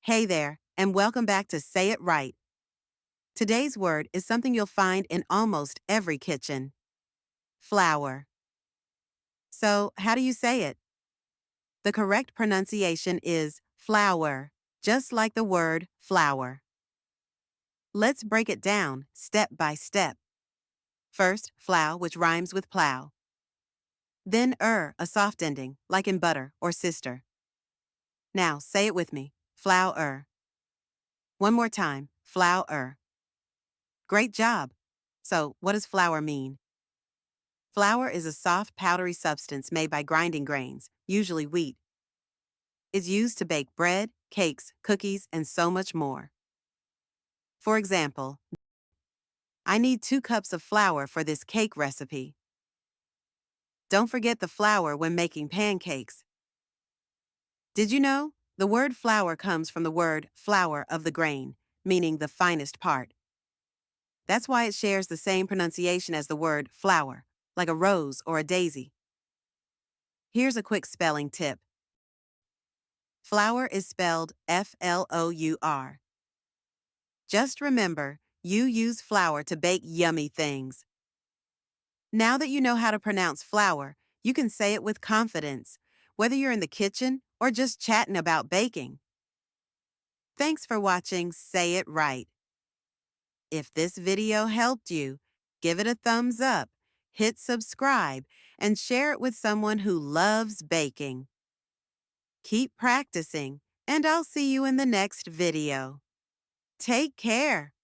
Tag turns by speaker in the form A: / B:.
A: Hey there, and welcome back to Say It Right. Today's word is something you'll find in almost every kitchen. Flour. So, how do you say it? The correct pronunciation is flour, just like the word flour. Let's break it down step by step. First, flow, which rhymes with plow. Then a soft ending, like in butter or sister. Now, say it with me. Flour. One more time. Flour. Great job. So, what does flour mean? Flour is a soft, powdery substance made by grinding grains, usually wheat. It's used to bake bread, cakes, cookies, and so much more. For example, I need 2 cups of flour for this cake recipe. Don't forget the flour when making pancakes. Did you know? The word flour comes from the word flour of the grain, meaning the finest part. That's why it shares the same pronunciation as the word flower, like a rose or a daisy. Here's a quick spelling tip. Flour is spelled Flour. Just remember, you use flour to bake yummy things. Now that you know how to pronounce flour, you can say it with confidence, whether you're in the kitchen or just chatting about baking. Thanks for watching Say It Right. If this video helped you, give it a thumbs up, hit subscribe, and share it with someone who loves baking. Keep practicing, and I'll see you in the next video. Take care.